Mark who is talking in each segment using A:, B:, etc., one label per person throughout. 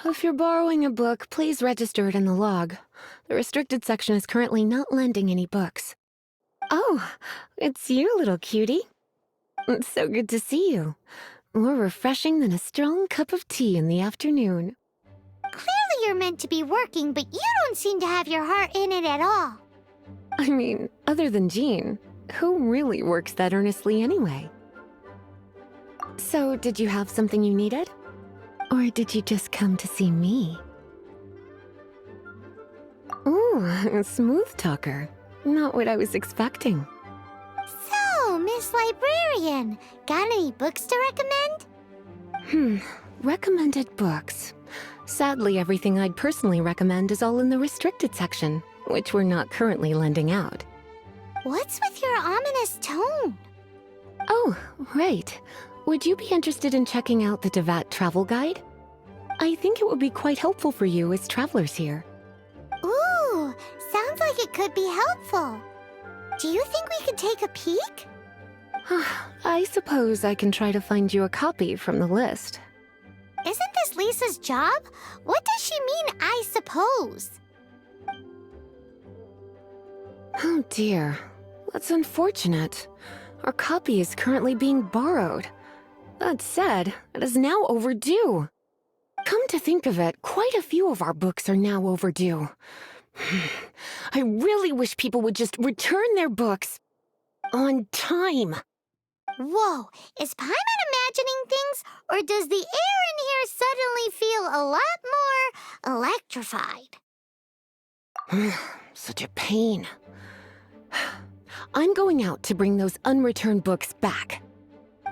A: If you're borrowing a book, please register it in the log. The restricted section is currently not lending any books. Oh, it's you, little cutie. It's so good to see you. More refreshing than a strong cup of tea in the afternoon.
B: Clearly you're meant to be working, but you don't seem to have your heart in it at all.
A: I mean, other than Jean, who really works that earnestly anyway? So, did you have something you needed? Or did you just come to see me? Ooh, a smooth talker. Not what I was expecting.
B: So, Miss Librarian, got any books to recommend?
A: Recommended books. Sadly, everything I'd personally recommend is all in the restricted section, which we're not currently lending out.
B: What's with your ominous tone?
A: Oh, right. Would you be interested in checking out the Devat travel guide? I think it would be quite helpful for you as travelers here.
B: Ooh, sounds like it could be helpful. Do you think we could take a peek?
A: I suppose I can try to find you a copy from the list.
B: Isn't this Lisa's job? What does she mean, I suppose?
A: Oh dear, that's unfortunate. Our copy is currently being borrowed. That said, it is now overdue. Come to think of it, quite a few of our books are now overdue. I really wish people would just return their books on time.
B: Whoa, is Paimon imagining things, or does the air in here suddenly feel a lot more electrified?
A: Such a pain. I'm going out to bring those unreturned books back.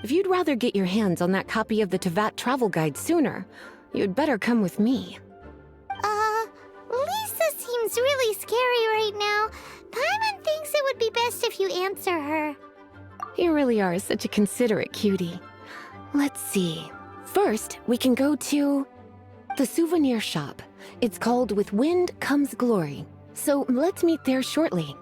A: If you'd rather get your hands on that copy of the Tevat travel guide sooner, you'd better come with me.
B: Lisa seems really scary right now. Paimon thinks it would be best if you answer her.
A: You really are such a considerate cutie. Let's see. First, we can go to the souvenir shop. It's called With Wind Comes Glory. So let's meet there shortly.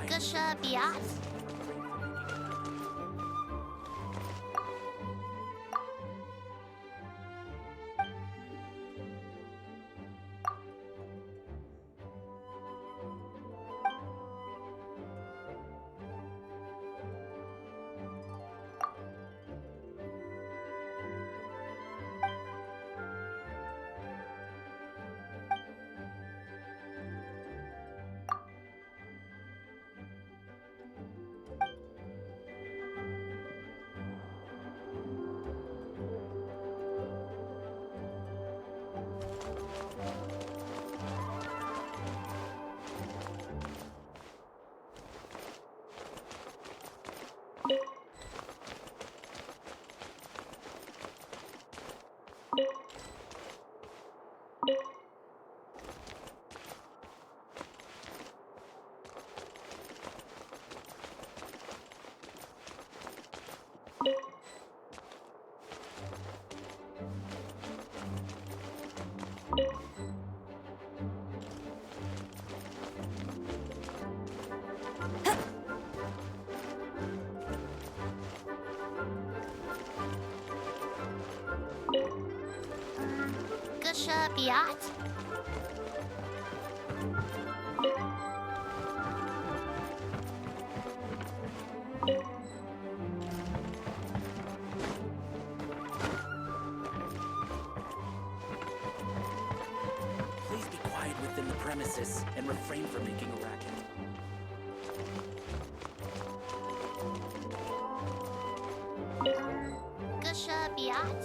B: Gusha Biat? Gusha Biat?
C: Please be quiet within the premises and refrain from making a racket.
B: Gusha Biat?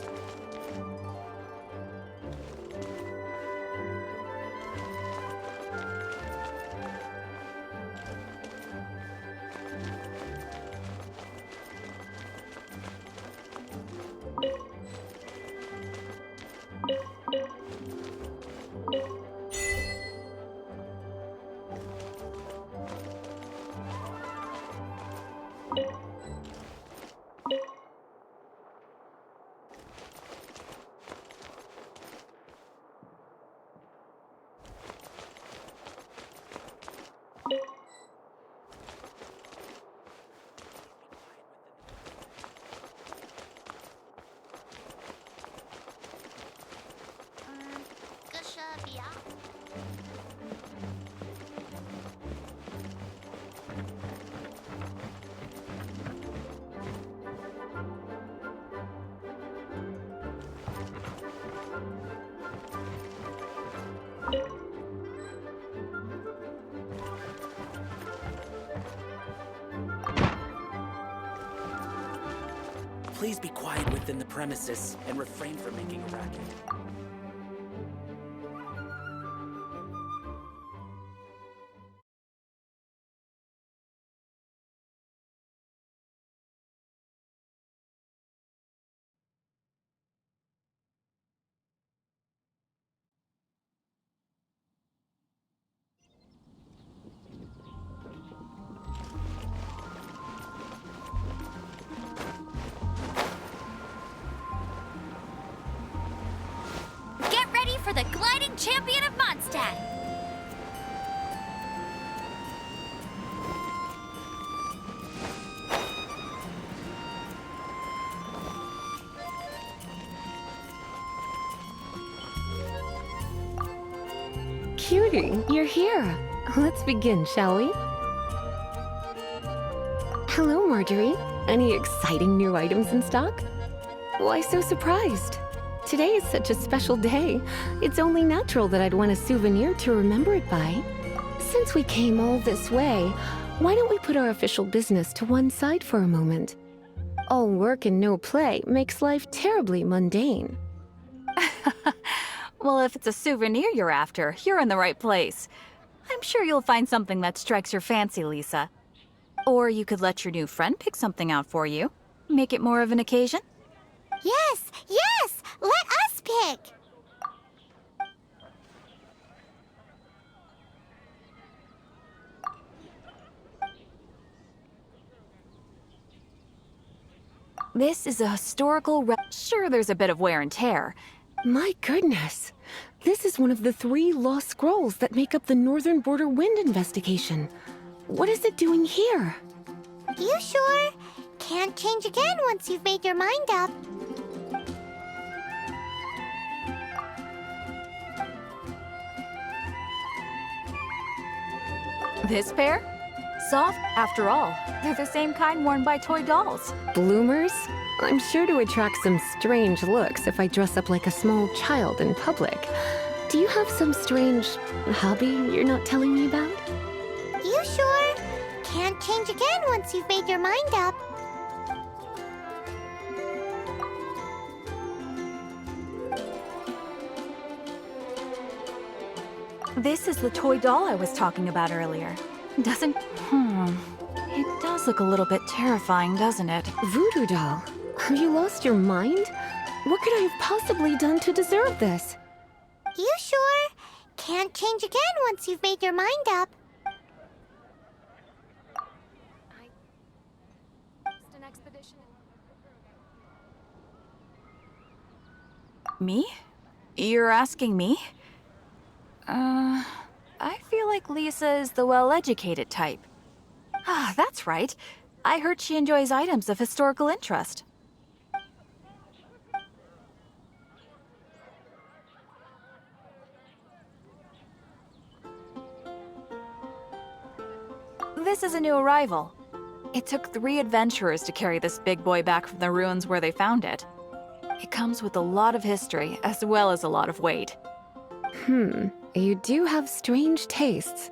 B: Gusha Biat?
C: Please be quiet within the premises and refrain from making a racket.
B: Get ready for the gliding champion of Mondstadt!
A: Cutie, you're here. Let's begin, shall we? Hello, Marjorie. Any exciting new items in stock? Why so surprised? Today is such a special day. It's only natural that I'd want a souvenir to remember it by. Since we came all this way, why don't we put our official business to one side for a moment? All work and no play makes life terribly mundane.
D: Well, if it's a souvenir you're after, you're in the right place. I'm sure you'll find something that strikes your fancy, Lisa. Or you could let your new friend pick something out for you. Make it more of an occasion.
B: Yes, yes! Let us pick!
D: This is a historical Sure, there's a bit of wear and tear.
A: My goodness. This is one of the 3 lost scrolls that make up the Northern Border Wind investigation. What is it doing here?
B: You sure? Can't change again once you've made your mind up.
D: This pair? Soft, after all. They're the same kind worn by toy dolls.
A: Bloomers? I'm sure to attract some strange looks if I dress up like a small child in public. Do you have some strange hobby you're not telling me about?
B: You sure? Can't change again once you've made your mind up.
D: This is the toy doll I was talking about earlier. Doesn't... It does look a little bit terrifying, doesn't it?
A: Voodoo doll? Have you lost your mind? What could I have possibly done to deserve this?
B: You sure? Can't change again once you've made your mind up.
D: Me? You're asking me? I feel like Lisa is the well-educated type. Ah, that's right. I heard she enjoys items of historical interest. This is a new arrival. It took 3 adventurers to carry this big boy back from the ruins where they found it. It comes with a lot of history, as well as a lot of weight.
A: You do have strange tastes.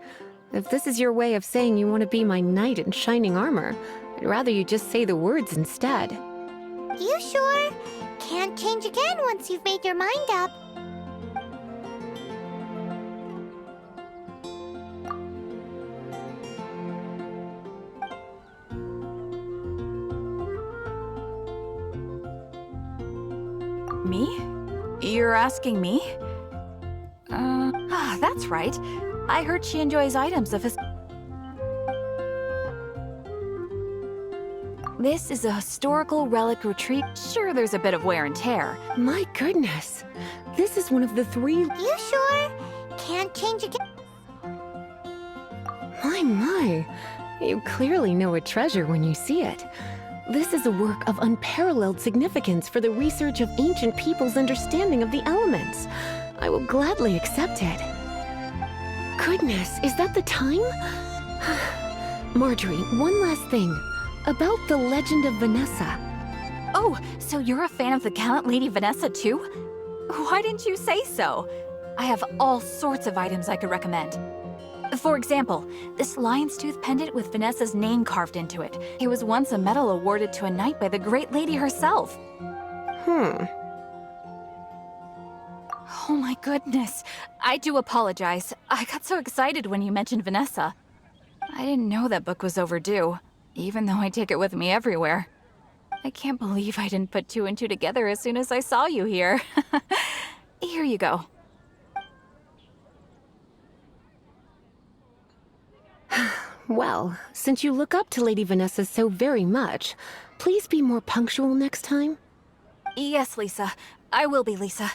A: If this is your way of saying you want to be my knight in shining armor, I'd rather you just say the words instead.
B: You sure? Can't change again once you've made your mind up.
D: Me? You're asking me? That's right. I heard she enjoys items of his... This is a historical relic retreat. Sure, there's a bit of wear and tear.
A: My goodness. This is one of the 3...
B: You sure? Can't change again.
A: My. You clearly know a treasure when you see it. This is a work of unparalleled significance for the research of ancient people's understanding of the elements. I will gladly accept it. Goodness, is that the time? Marjorie, one last thing. About the legend of Vanessa.
D: Oh, so you're a fan of the gallant Lady Vanessa too? Why didn't you say so? I have all sorts of items I could recommend. For example, this lion's tooth pendant with Vanessa's name carved into it. It was once a medal awarded to a knight by the great lady herself. Oh my goodness. I do apologize. I got so excited when you mentioned Vanessa. I didn't know that book was overdue, even though I take it with me everywhere. I can't believe I didn't put 2 and 2 together as soon as I saw you here. Here you go.
A: Well, since you look up to Lady Vanessa so very much, please be more punctual next time.
D: Yes, Lisa. I will be, Lisa.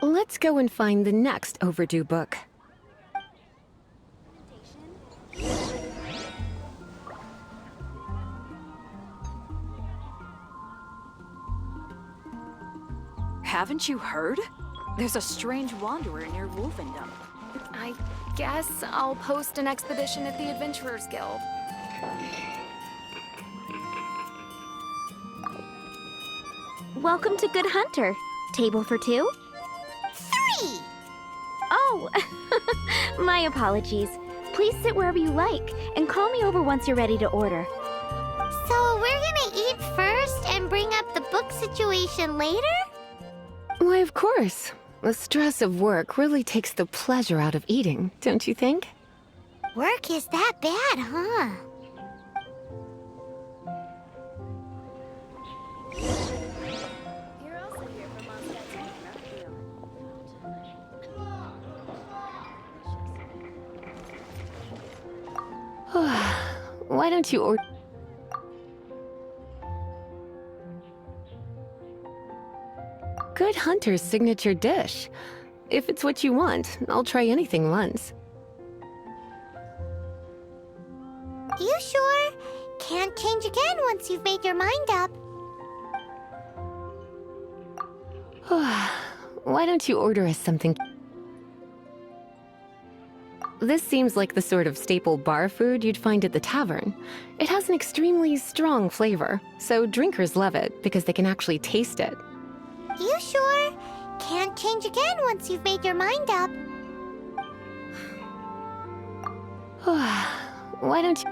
A: Let's go and find the next overdue book.
D: Haven't you heard? There's a strange wanderer near Wolfendom.
E: I guess I'll post an expedition at the Adventurers Guild.
F: Welcome to Good Hunter. Table for 2?
B: 3!
F: Oh, my apologies. Please sit wherever you like, and call me over once you're ready to order.
B: So we're gonna eat first and bring up the book situation later?
A: Why, of course. The stress of work really takes the pleasure out of eating, don't you think?
B: Work is that bad, huh?
A: Why don't you order... Good Hunter's signature dish. If it's what you want, I'll try anything once.
B: You sure? Can't change again once you've made your mind up.
A: Why don't you order us something? This seems like the sort of staple bar food you'd find at the tavern. It has an extremely strong flavor, so drinkers love it because they can actually taste it.
B: You sure? Can't change again once you've made your mind up.
A: Why don't you...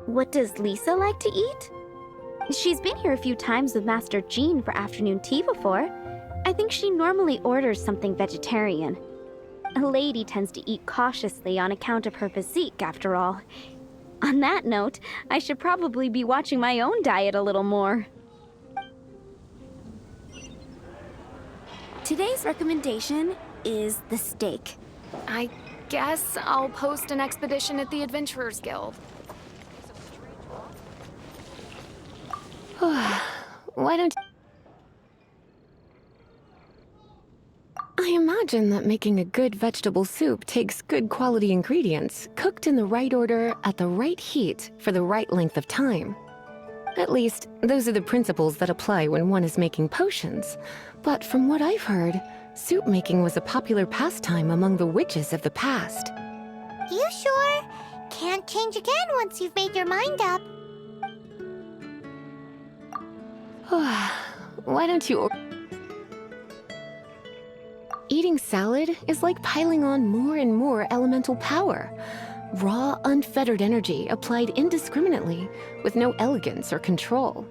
F: What does Lisa like to eat? She's been here a few times with Master Jean for afternoon tea before. I think she normally orders something vegetarian. A lady tends to eat cautiously on account of her physique, after all. On that note, I should probably be watching my own diet a little more. Today's recommendation is the steak.
E: I guess I'll post an expedition at the Adventurers Guild.
A: Why don't I imagine that making a good vegetable soup takes good quality ingredients, cooked in the right order, at the right heat, for the right length of time. At least, those are the principles that apply when one is making potions. But from what I've heard, soup making was a popular pastime among the witches of the past.
B: You sure? Can't change again once you've made your mind up.
A: Why don't you... Eating salad is like piling on more and more elemental power. Raw, unfettered energy applied indiscriminately, with no elegance or control.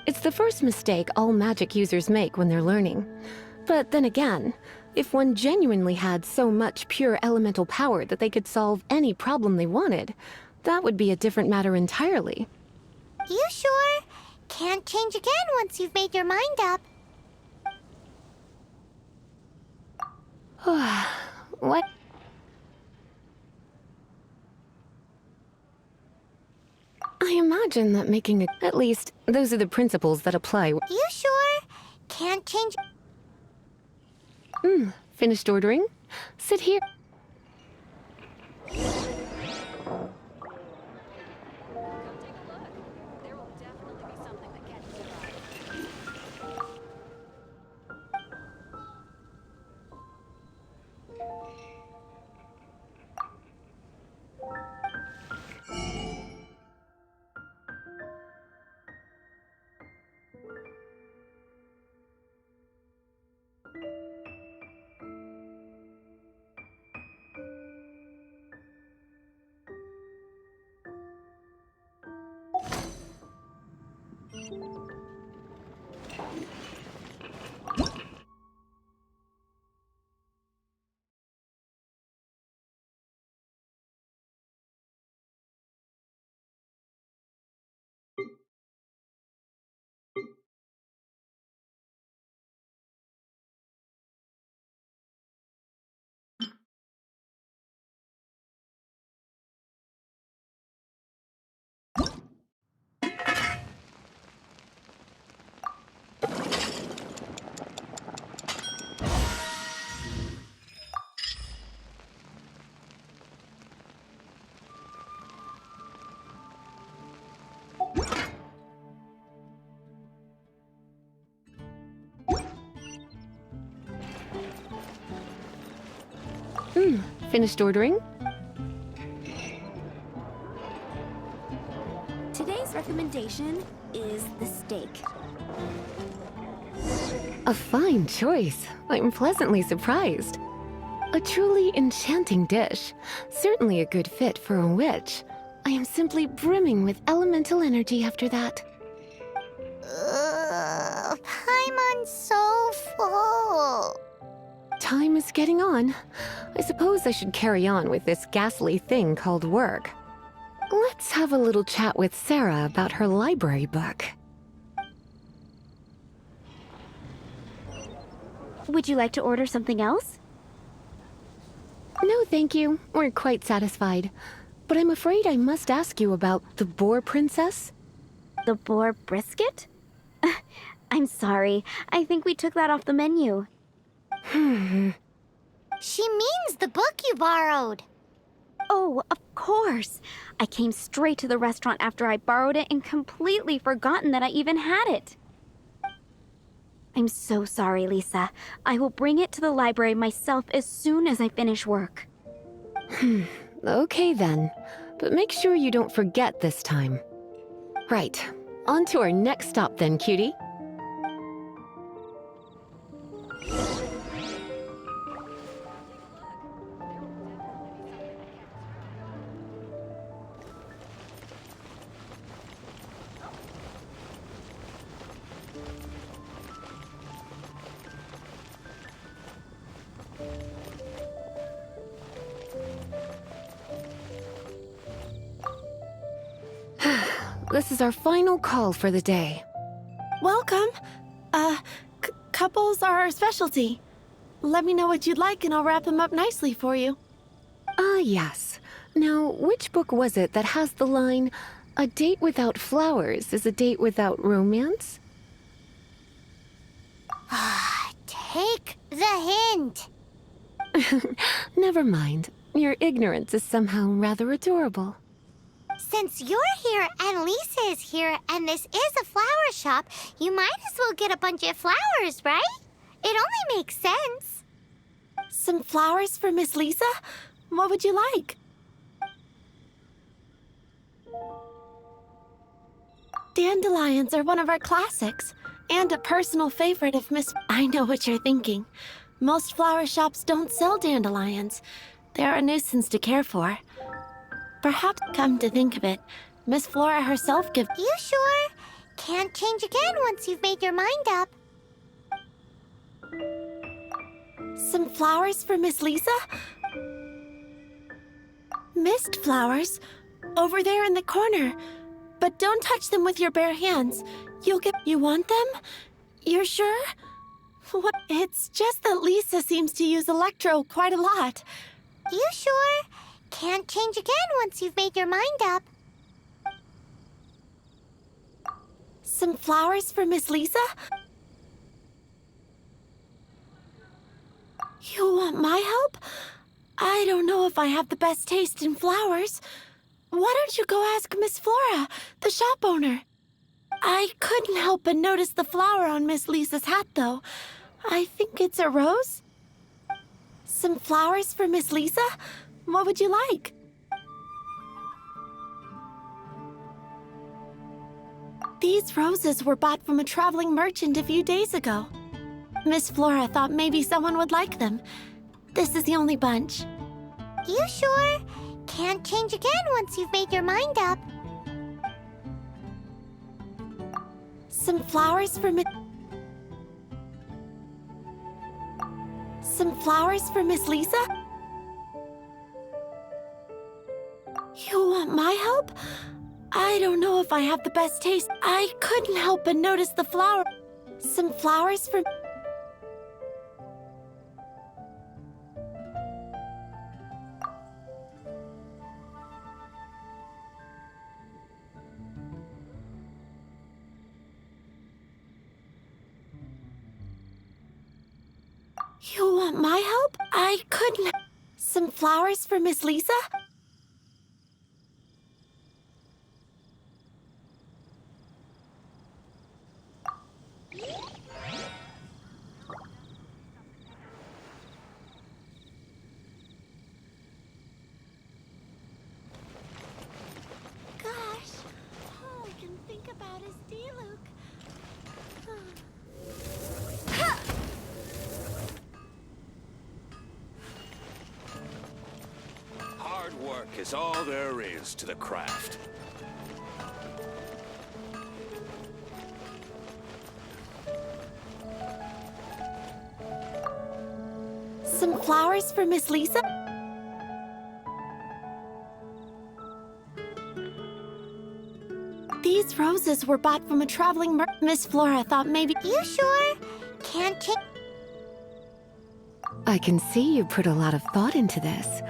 A: It's the first mistake all magic users make when they're learning. But then again, if one genuinely had so much pure elemental power that they could solve any problem they wanted, that would be a different matter entirely.
B: You sure? Can't change again once you've made your mind up.
A: What? I imagine that making a... At least, those are the principles that apply.
B: You sure? Can't change...
A: Finished ordering? Sit here. Finished ordering?
F: Today's recommendation is the steak.
A: A fine choice. I'm pleasantly surprised. A truly enchanting dish. Certainly a good fit for a witch. I am simply brimming with elemental energy after that.
B: Paimon's so full.
A: Time is getting on. I suppose I should carry on with this ghastly thing called work. Let's have a little chat with Sarah about her library book.
F: Would you like to order something else?
A: No, thank you. We're quite satisfied. But I'm afraid I must ask you about the Boar Princess.
F: The boar brisket? I'm sorry. I think we took that off the menu.
B: She means the book you borrowed.
F: Oh, of course. I came straight to the restaurant after I borrowed it and completely forgotten that I even had it. I'm so sorry, Lisa. I will bring it to the library myself as soon as I finish work.
A: Okay then. But make sure you don't forget this time. Right. On to our next stop then, cutie. This is our final call for the day.
G: Welcome. Cup Apples are our specialty. Let me know what you'd like and I'll wrap them up nicely for you.
A: Ah, yes. Now, which book was it that has the line, "A date without flowers is a date without romance"?
B: Take the hint.
A: Never mind. Your ignorance is somehow rather adorable.
B: Since you're here and Lisa is here and this is a flower shop, you might as well get a bunch of flowers, right? It only makes sense.
G: Some flowers for Miss Lisa? What would you like? Dandelions are one of our classics, and a personal favorite of Miss... I know what you're thinking. Most flower shops don't sell dandelions. They're a nuisance to care for. Perhaps, come to think of it, Miss Flora herself gives...
B: You sure? Can't change again once you've made your mind up.
G: Some flowers for Miss Lisa? Mist flowers? Over there in the corner. But don't touch them with your bare hands. You'll get... You want them? You're sure? What? It's just that Lisa seems to use Electro quite a lot.
B: You sure? Can't change again once you've made your mind up.
G: Some flowers for Miss Lisa? You want my help? I don't know if I have the best taste in flowers. Why don't you go ask Miss Flora, the shop owner? I couldn't help but notice the flower on Miss Lisa's hat, though. I think it's a rose? Some flowers for Miss Lisa? What would you like? These roses were bought from a traveling merchant a few days ago. Miss Flora thought maybe someone would like them. This is the only bunch.
B: You sure? Can't change again once you've made your mind up.
G: Some flowers for Miss... Some flowers for Miss Lisa? You want my help? I don't know if I have the best taste. I couldn't help but notice the flower. Some flowers for... You want my help? I couldn't... Some flowers for Miss Lisa? Gosh, all I can think about is D-Luke.
H: Hard work is all there is to the craft.
G: Some flowers for Miss Lisa? These roses were bought from a traveling Miss Flora thought maybe...
B: You sure? Can't change...
A: I can see you put a lot of thought into this.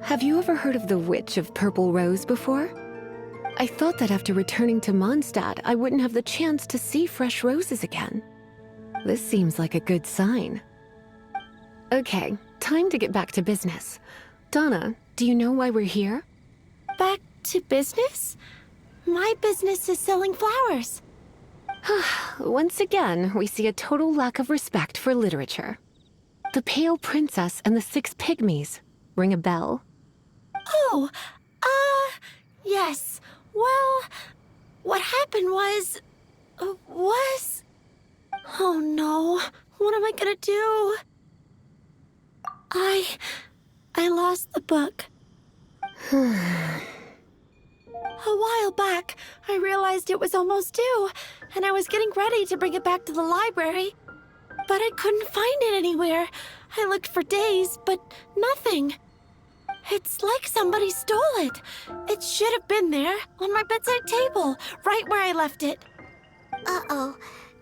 A: Have you ever heard of the Witch of Purple Rose before? I thought that after returning to Mondstadt, I wouldn't have the chance to see fresh roses again. This seems like a good sign. Okay, time to get back to business. Donna, do you know why we're here?
G: Back to business? My business is selling flowers.
A: Once again, we see a total lack of respect for literature. The Pale Princess and the Six Pygmies. Ring a bell?
G: Oh, yes. Well, what happened was... Oh no, what am I gonna do? I lost the book. A while back, I realized it was almost due, and I was getting ready to bring it back to the library. But I couldn't find it anywhere. I looked for days, but nothing. It's like somebody stole it. It should have been there, on my bedside table, right where I left it.
B: Uh-oh.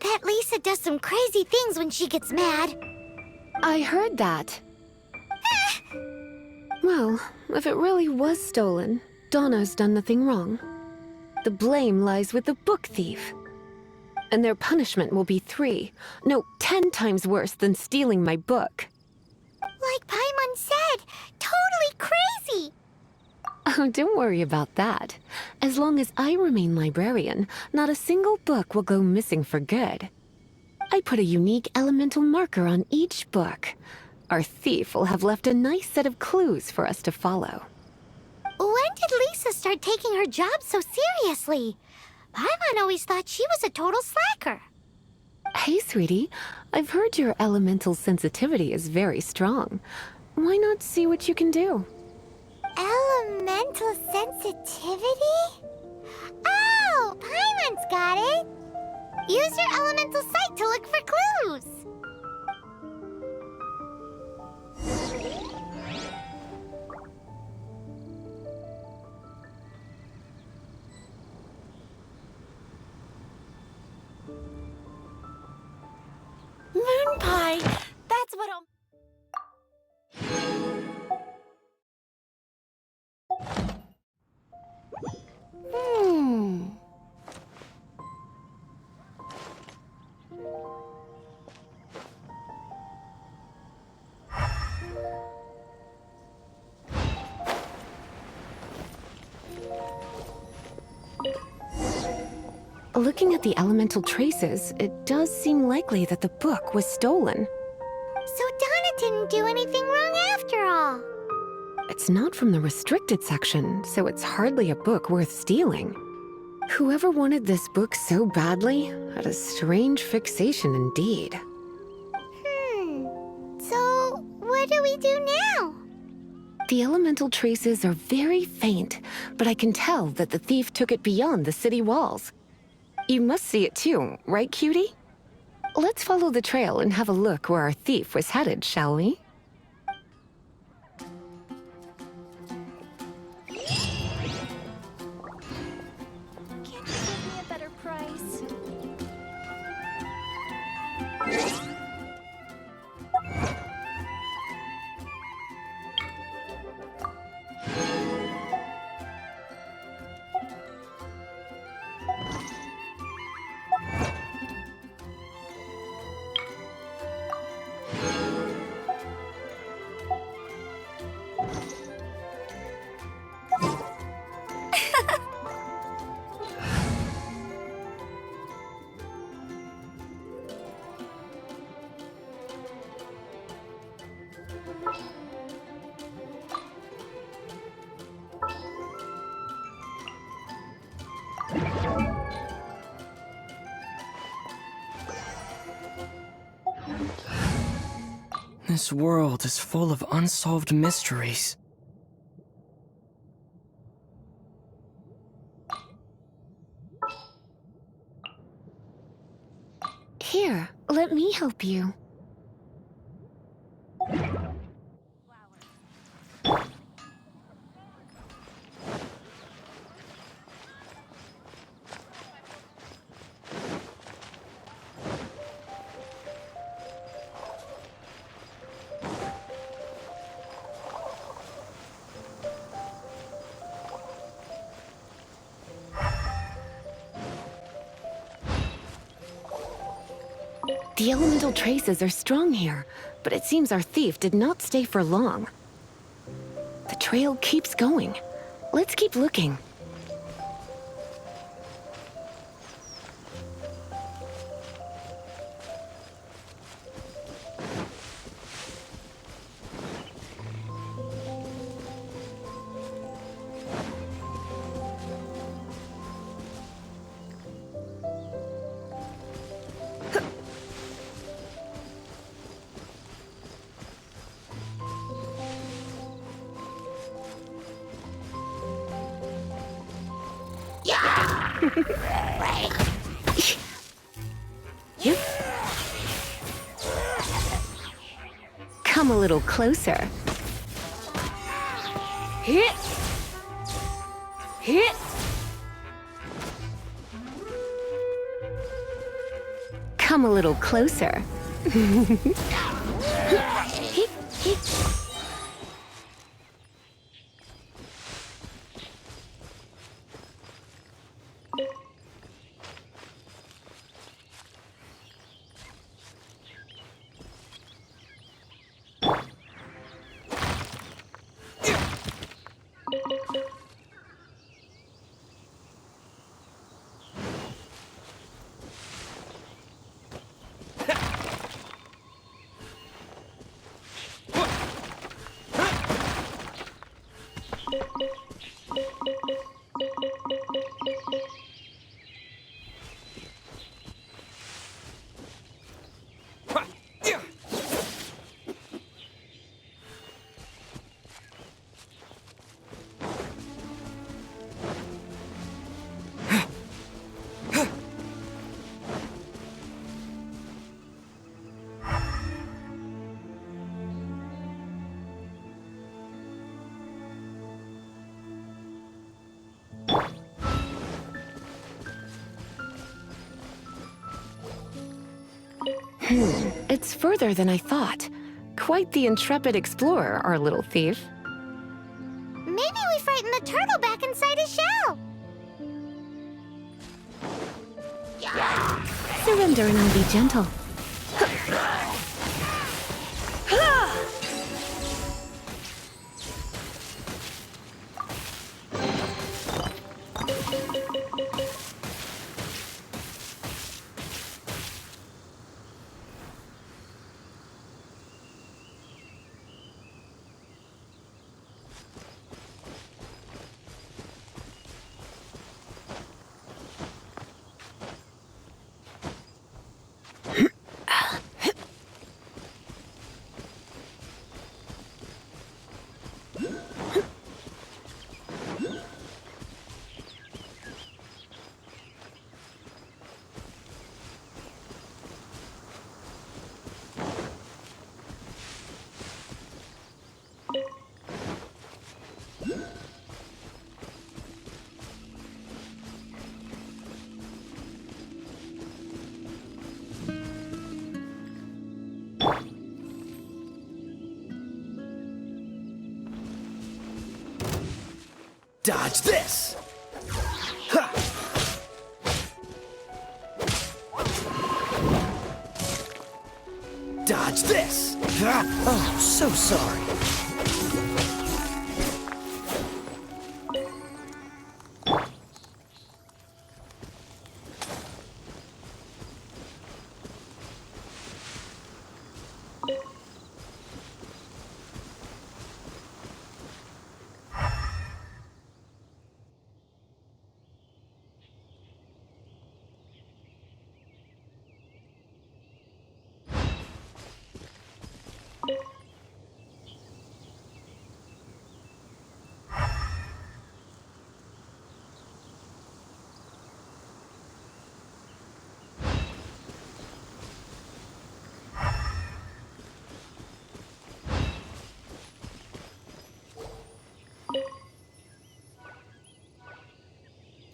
B: That Lisa does some crazy things when she gets mad.
A: I heard that. Well, if it really was stolen, Donna's done nothing wrong. The blame lies with the book thief. And their punishment will be 10 times worse than stealing my book.
B: Like Paimon said, totally crazy.
A: Oh, don't worry about that. As long as I remain librarian, not a single book will go missing for good. I put a unique elemental marker on each book. Our thief will have left a nice set of clues for us to follow.
B: When did Lisa start taking her job so seriously? Paimon always thought she was a total slacker.
A: Hey, sweetie. I've heard your elemental sensitivity is very strong. Why not see what you can do?
B: Elemental sensitivity? Oh, Paimon's got it. Use your elemental sight to look for clues.
G: Moon pie! That's what I'll...
A: Looking at the elemental traces, it does seem likely that the book was stolen.
B: So Donna didn't do anything wrong after all.
A: It's not from the restricted section, so it's hardly a book worth stealing. Whoever wanted this book so badly had a strange fixation indeed.
B: So what do we do now?
A: The elemental traces are very faint, but I can tell that the thief took it beyond the city walls. You must see it too, right, cutie? Let's follow the trail and have a look where our thief was headed, shall we?
E: Can't you give me a better price?
I: This world is full of unsolved mysteries.
A: Here, let me help you. The elemental traces are strong here, but it seems our thief did not stay for long. The trail keeps going. Let's keep looking. Yep. Come a little closer. Hit! Hit! come a little closer. It's further than I thought. Quite the intrepid explorer, our little thief.
B: Maybe we frightened the turtle back inside his shell.
A: Surrender and I'll be gentle.
C: Dodge this! Ha! Dodge this! Oh, so sorry.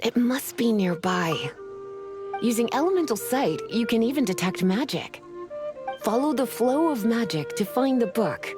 A: It must be nearby. Using elemental sight, you can even detect magic. Follow the flow of magic to find the book.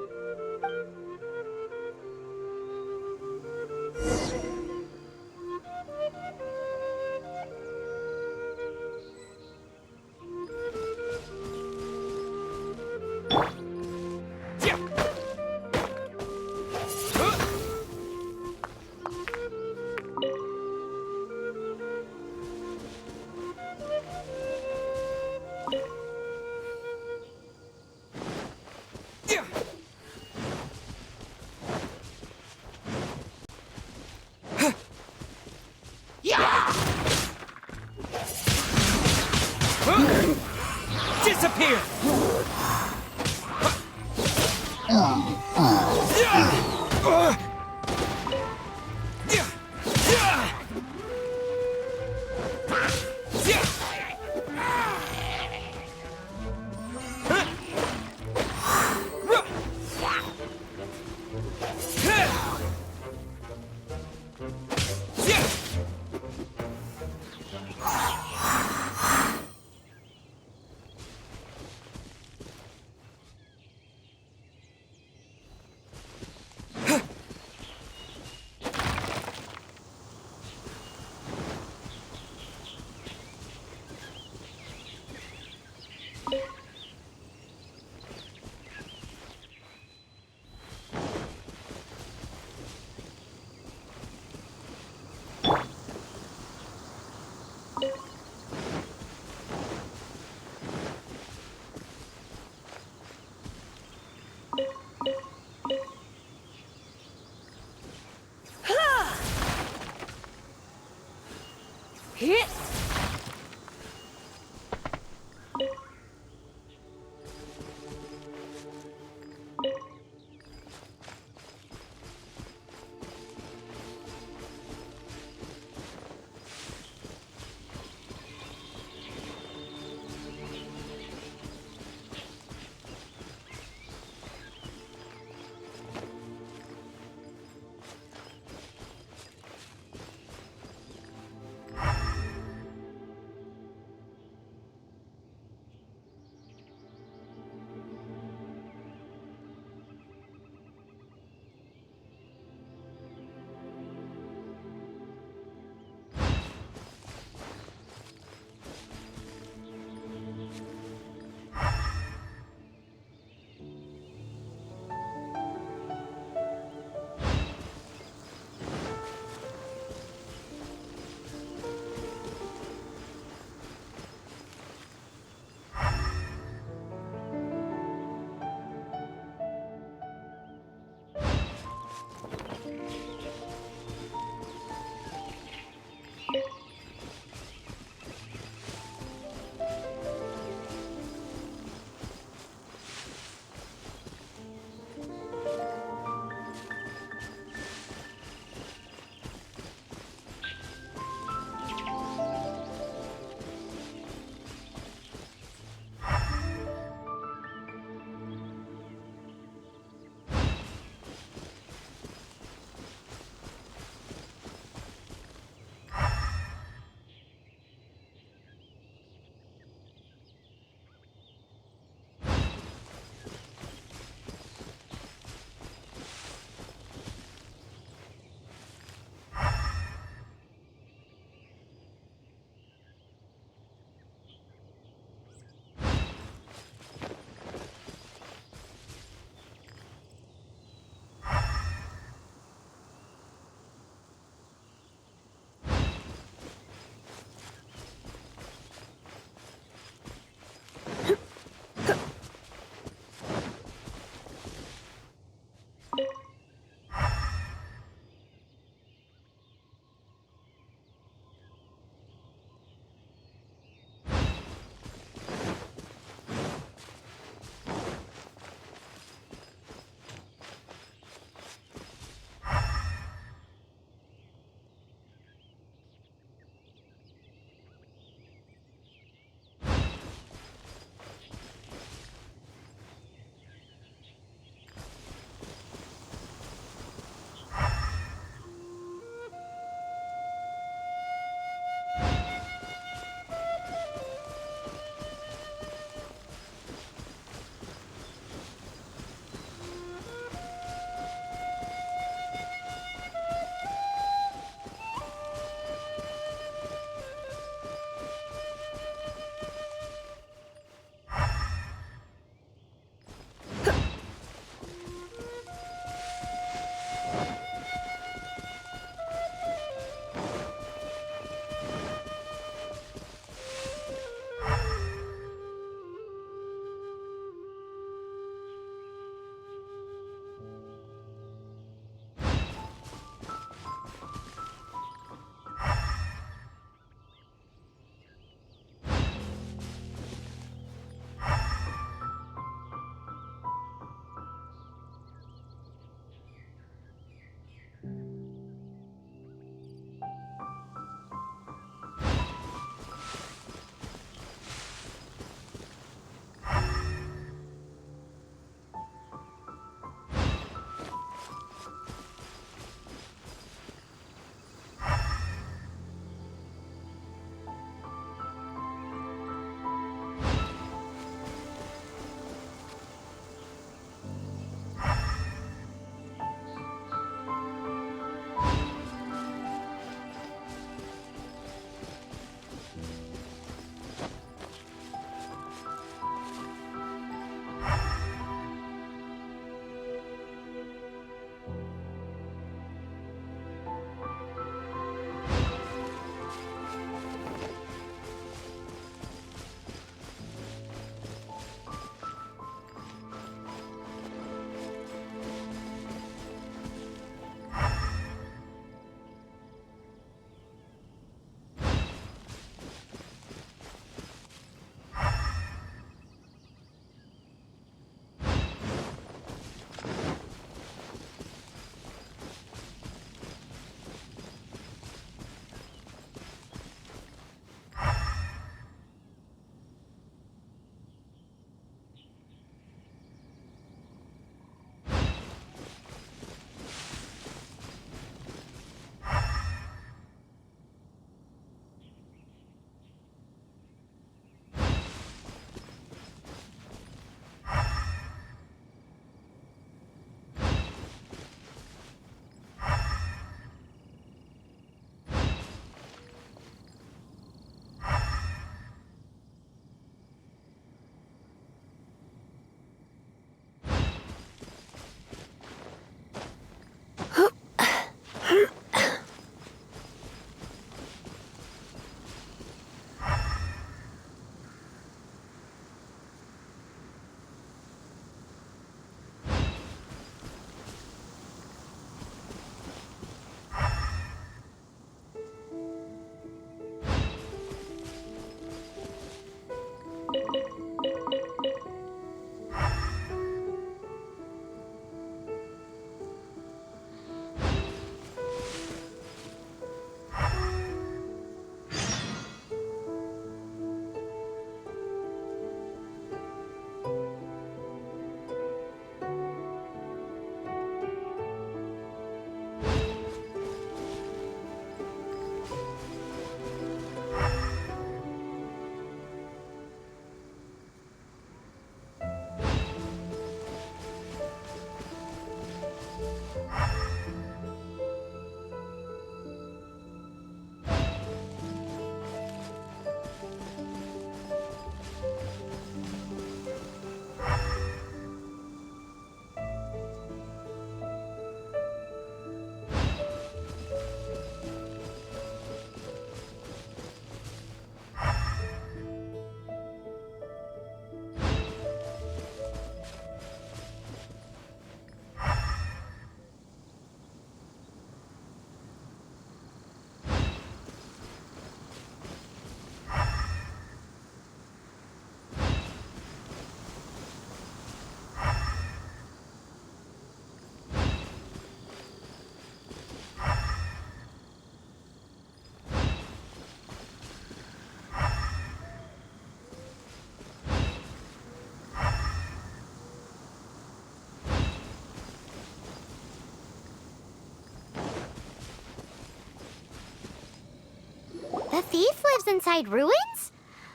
B: The thief lives inside ruins?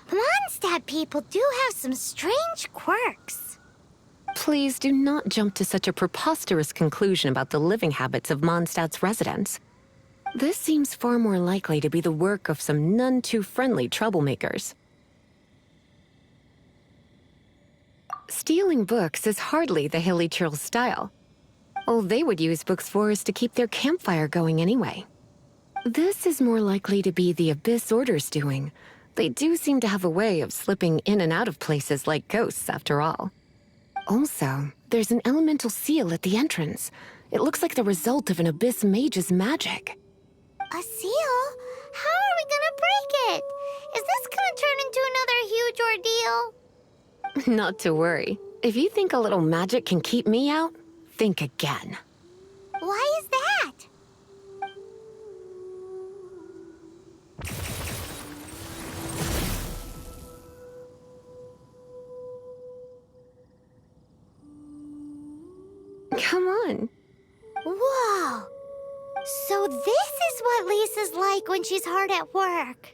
B: Mondstadt people do have some strange quirks.
A: Please do not jump to such a preposterous conclusion about the living habits of Mondstadt's residents. This seems far more likely to be the work of some none-too-friendly troublemakers. Stealing books is hardly the Hilly Churl's style. All they would use books for is to keep their campfire going anyway. This is more likely to be the Abyss Order's doing. They do seem to have a way of slipping in and out of places like ghosts, after all. Also, there's an elemental seal at the entrance. It looks like the result of an Abyss mage's magic.
B: A seal? How are we gonna break it? Is this gonna turn into another huge ordeal?
A: Not to worry. If you think a little magic can keep me out, think again.
B: Why is that?
A: Come on.
B: Whoa! So this is what Lisa's like when she's hard at work.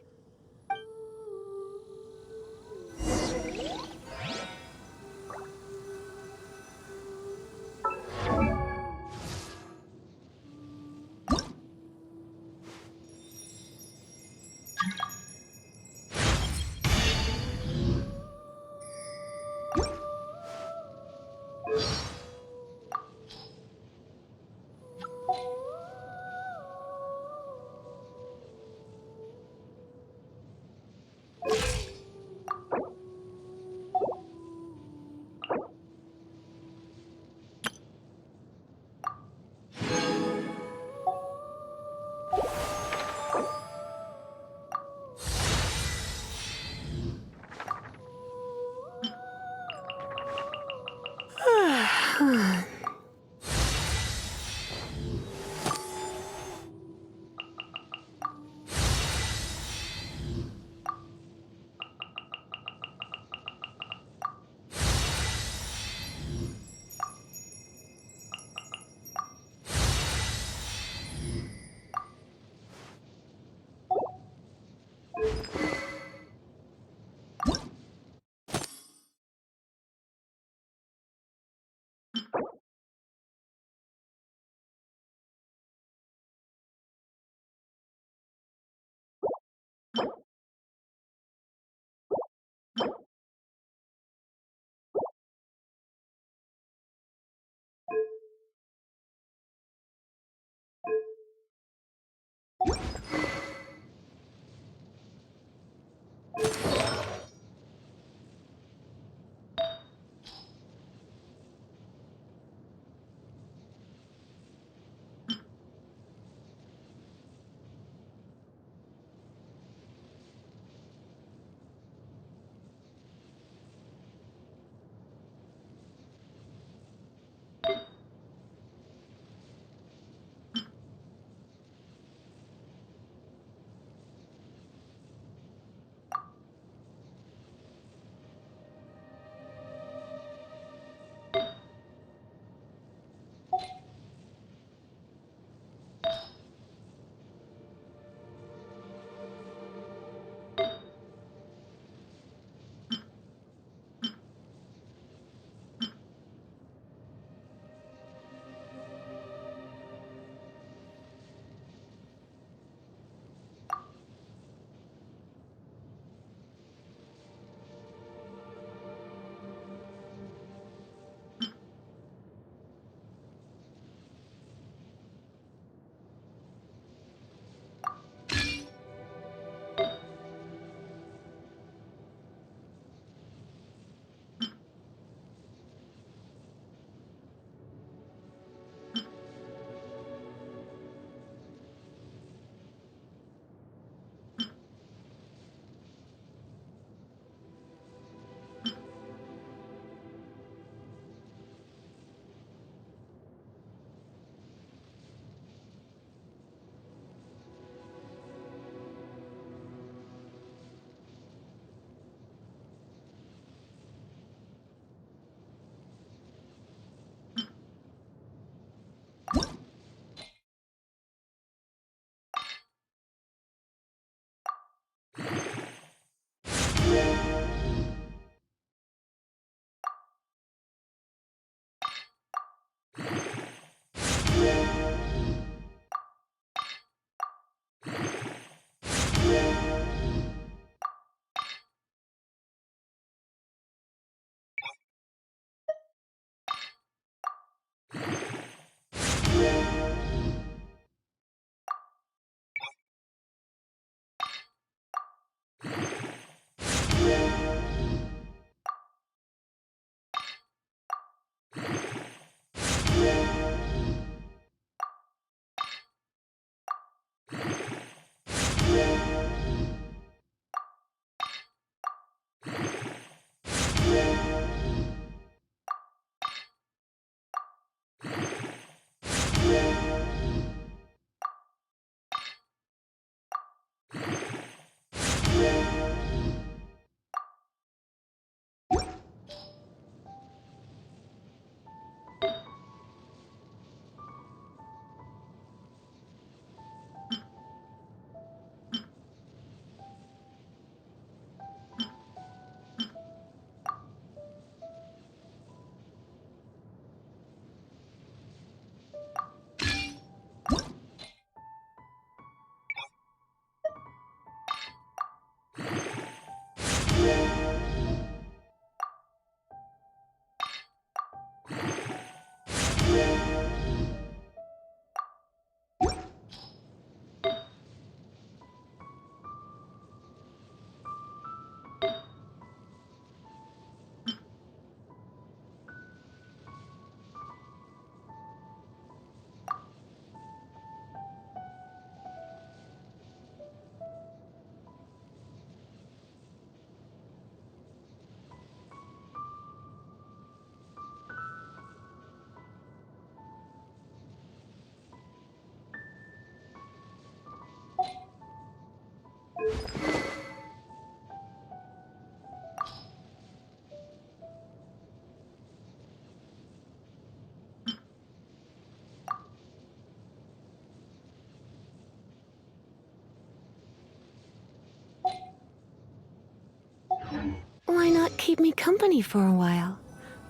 A: Why not keep me company for a while?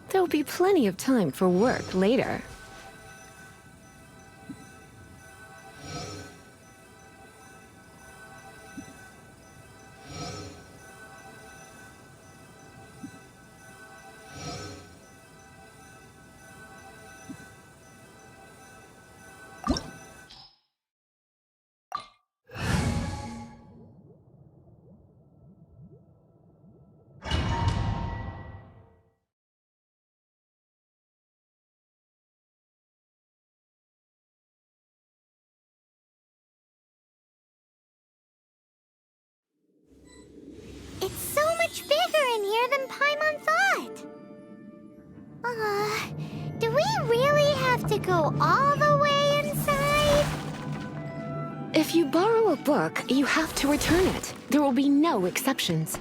A: There'll be plenty of time for work later.
B: It's so much bigger in here than Paimon thought. Do we really have to go all the way inside?
A: If you borrow a book, you have to return it. There will be no exceptions.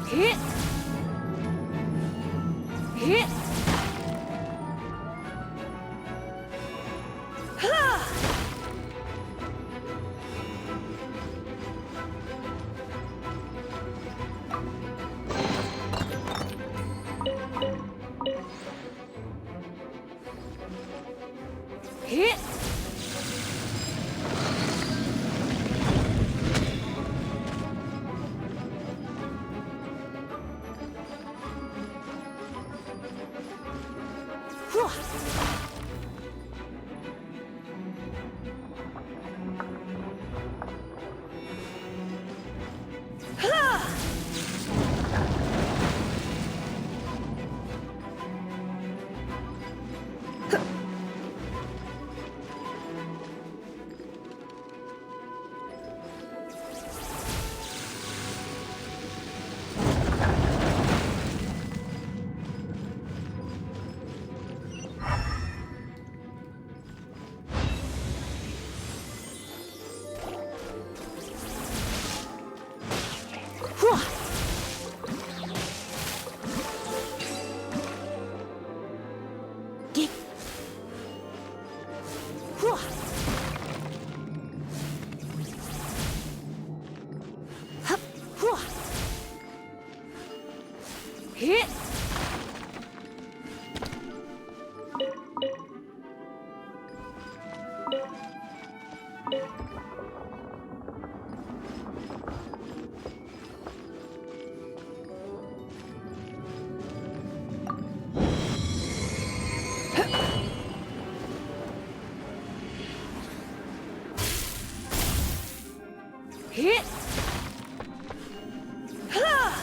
D: Hit! Hit! Ha! Hit! Hit! Hit! Ha!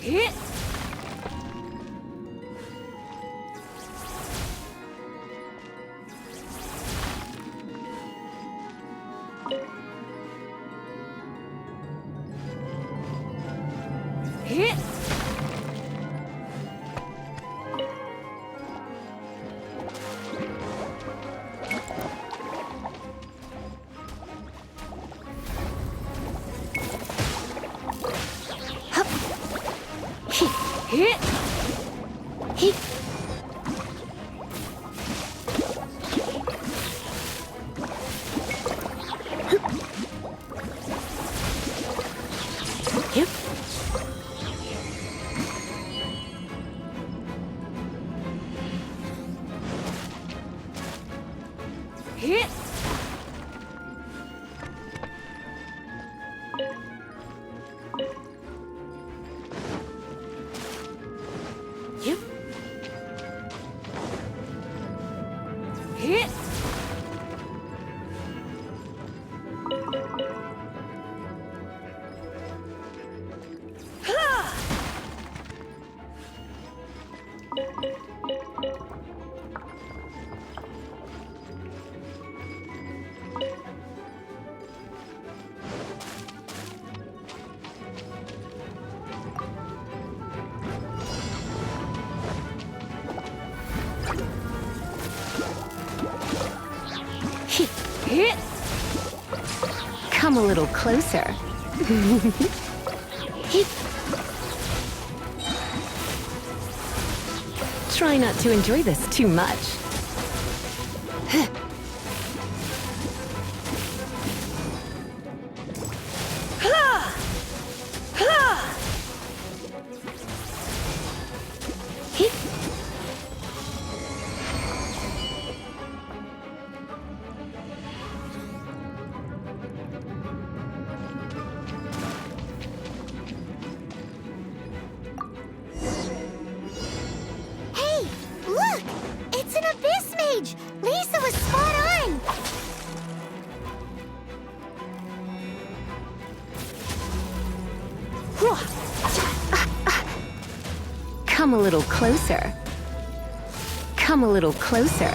D: Hit! Hit! Hit!
A: Hit! Yep.
D: Hit!
A: Yep.
D: Hit! Ha! Hit!
A: Come a little closer. Hit. Try not to enjoy this too much.
D: Ha! Ha!
A: Hit.
B: Hey, look! It's an abyss mage! Lisa was spot on!
A: Come a little closer. Come a little closer.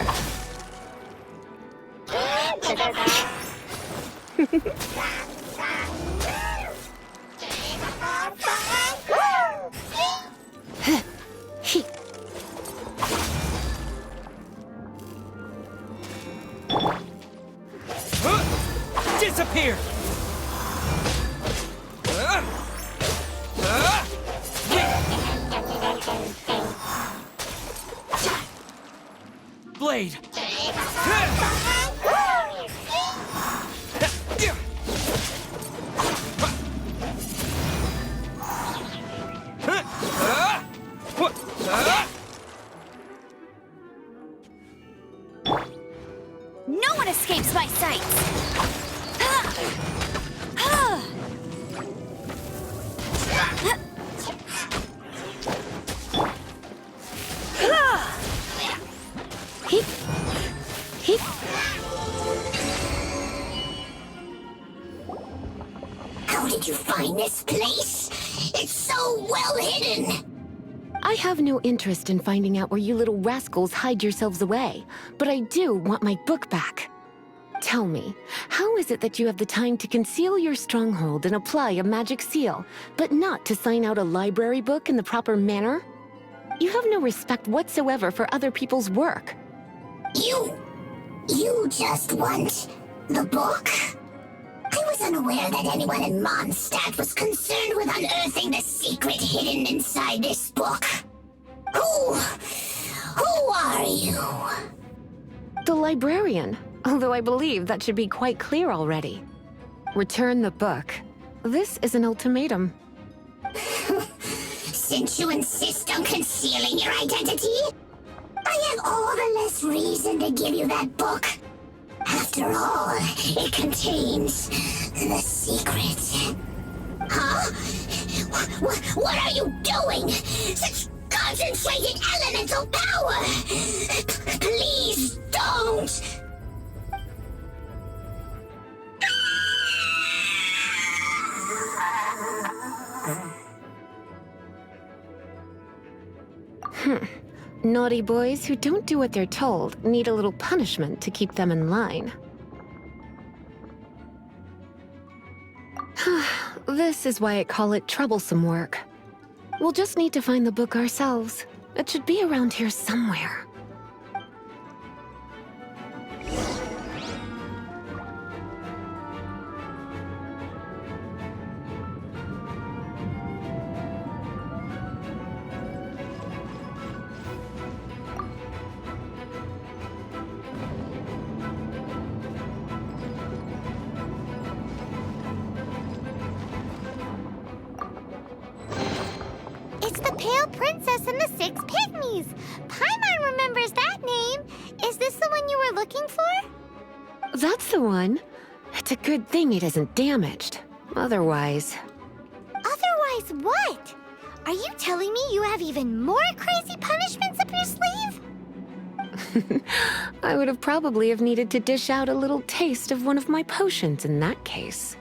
I: Here! Blade!
D: No one escapes my sight!
A: Heep. Heep.
B: How did you find this place? It's so well hidden.
A: I have no interest in finding out where you little rascals hide yourselves away, but I do want my book back. Tell me, how is it that you have the time to conceal your stronghold and apply a magic seal, but not to sign out a library book in the proper manner? You have no respect whatsoever for other people's work.
B: You just want the book? I was unaware that anyone in Mondstadt was concerned with unearthing the secret hidden inside this book. Who are you?
A: The librarian, although I believe that should be quite clear already. Return the book. This is an ultimatum.
B: Since you insist on concealing your identity, I have all the less reason to give you that book. After all, it contains the secret. Huh? What are you doing? Such concentrated elemental power! Please don't!
A: Naughty boys who don't do what they're told need a little punishment to keep them in line. This is why I call it troublesome work. We'll just need to find the book ourselves. It should be around here somewhere.
B: It's the Pale Princess and the Six Pygmies! Paimon remembers that name! Is this the one you were looking for?
A: That's the one. It's a good thing it isn't damaged. Otherwise...
B: Otherwise what? Are you telling me you have even more crazy punishments up your sleeve?
A: I would have probably have needed to dish out a little taste of one of my potions in that case.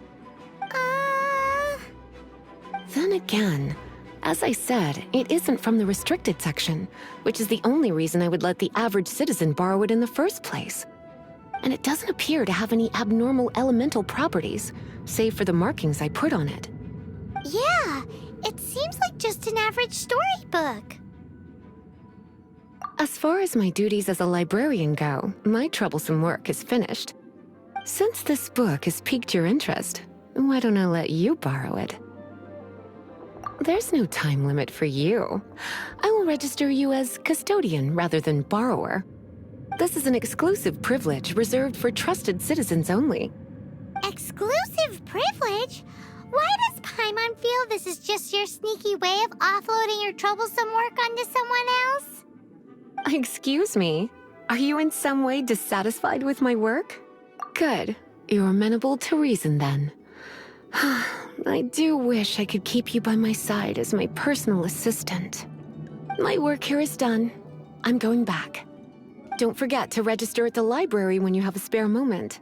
A: Then again, as I said, it isn't from the restricted section, which is the only reason I would let the average citizen borrow it in the first place. And it doesn't appear to have any abnormal elemental properties, save for the markings I put on it.
B: Yeah, it seems like just an average storybook.
A: As far as my duties as a librarian go, my troublesome work is finished. Since this book has piqued your interest, why don't I let you borrow it? There's no time limit for you. I will register you as custodian rather than borrower. This is an exclusive privilege reserved for trusted citizens only.
B: Exclusive privilege? Why does Paimon feel this is just your sneaky way of offloading your troublesome work onto someone else?
A: Excuse me, are you in some way dissatisfied with my work? Good, you're amenable to reason then. I do wish I could keep you by my side as my personal assistant. My work here is done. I'm going back. Don't forget to register at the library when you have a spare moment.